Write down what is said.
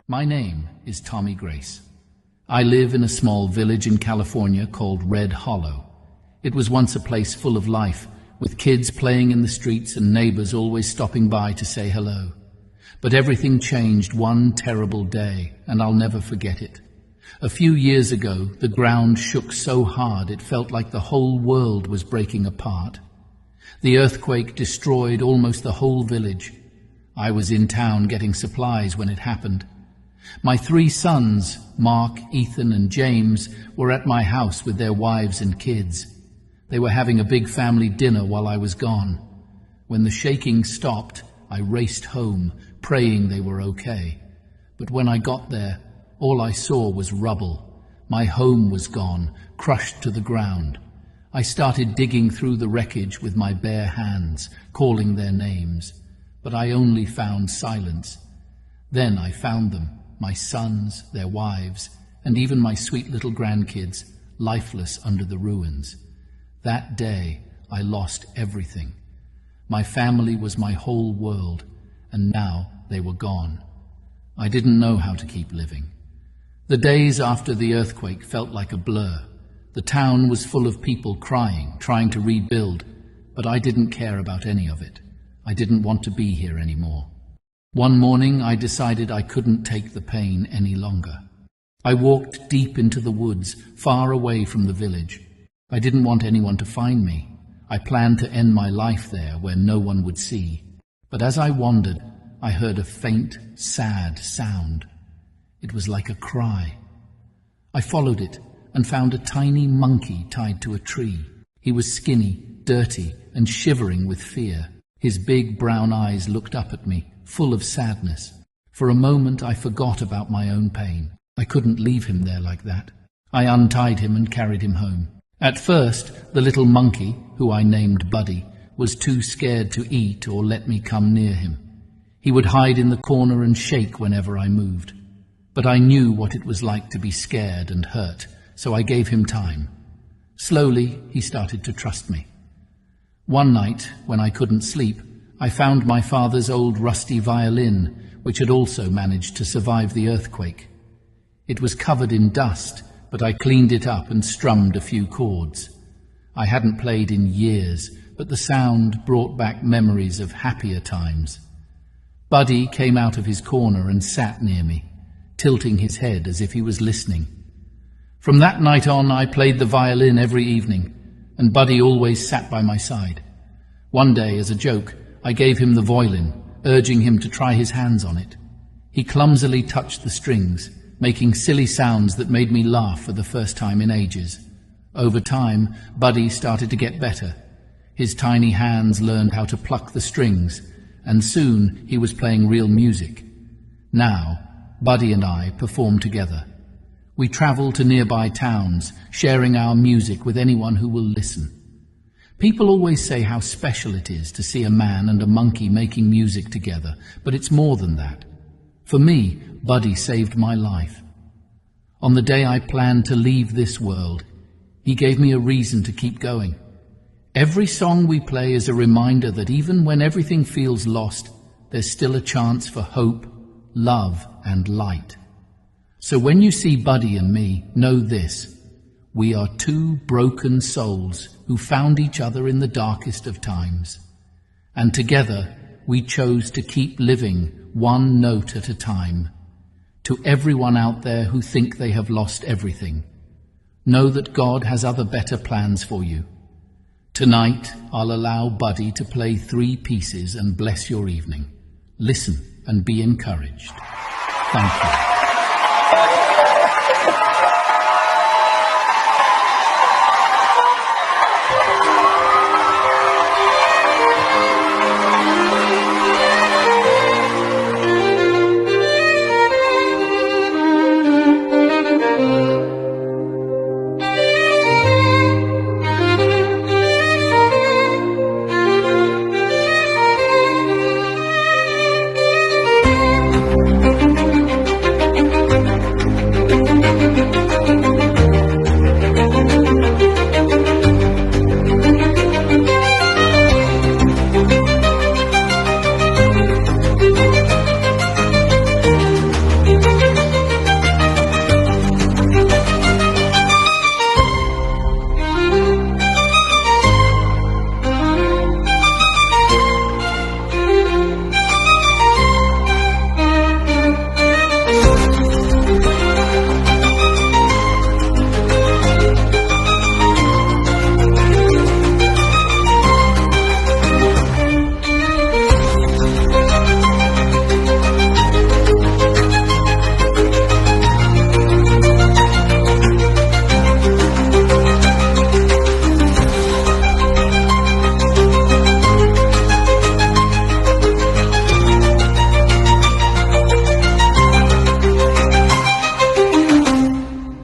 My name is Tommy Grace. I live in a small village in California called Red Hollow. It was once a place full of life, with kids playing in the streets and neighbors always stopping by to say hello. But everything changed one terrible day, and I'll never forget it. A few years ago, the ground shook so hard it felt like the whole world was breaking apart. The earthquake destroyed almost the whole village. I was in town getting supplies when it happened. My 3 sons, Mark, Ethan, and James, were at my house with their wives and kids. They were having a big family dinner while I was gone. When the shaking stopped, I raced home, praying they were okay. But when I got there, all I saw was rubble. My home was gone, crushed to the ground. I started digging through the wreckage with my bare hands, calling their names. But I only found silence. Then I found them, my sons, their wives, and even my sweet little grandkids, lifeless under the ruins. That day, I lost everything. My family was my whole world, and now they were gone. I didn't know how to keep living. The days after the earthquake felt like a blur. The town was full of people crying, trying to rebuild, but I didn't care about any of it. I didn't want to be here anymore. One morning, I decided I couldn't take the pain any longer. I walked deep into the woods, far away from the village. I didn't want anyone to find me. I planned to end my life there where no one would see. But as I wandered, I heard a faint, sad sound. It was like a cry. I followed it and found a tiny monkey tied to a tree. He was skinny, dirty, and shivering with fear. His big brown eyes looked up at me, full of sadness. For a moment I forgot about my own pain. I couldn't leave him there like that. I untied him and carried him home. At first, the little monkey, who I named Buddy, was too scared to eat or let me come near him. He would hide in the corner and shake whenever I moved. But I knew what it was like to be scared and hurt, so I gave him time. Slowly, he started to trust me. One night, when I couldn't sleep, I found my father's old rusty violin, which had also managed to survive the earthquake. It was covered in dust, but I cleaned it up and strummed a few chords. I hadn't played in years, but the sound brought back memories of happier times. Buddy came out of his corner and sat near me, tilting his head as if he was listening. From that night on, I played the violin every evening, and Buddy always sat by my side. One day, as a joke, I gave him the violin, urging him to try his hands on it. He clumsily touched the strings, making silly sounds that made me laugh for the first time in ages. Over time, Buddy started to get better. His tiny hands learned how to pluck the strings, and soon he was playing real music. Now, Buddy and I perform together. We travel to nearby towns, sharing our music with anyone who will listen. People always say how special it is to see a man and a monkey making music together, but it's more than that. For me, Buddy saved my life. On the day I planned to leave this world, he gave me a reason to keep going. Every song we play is a reminder that even when everything feels lost, there's still a chance for hope, love, and light. So when you see Buddy and me, know this: we are 2 broken souls who found each other in the darkest of times. And together, we chose to keep living one note at a time. To everyone out there who think they have lost everything, know that God has other better plans for you. Tonight, I'll allow Buddy to play 3 pieces and bless your evening. Listen and be encouraged. Thank you.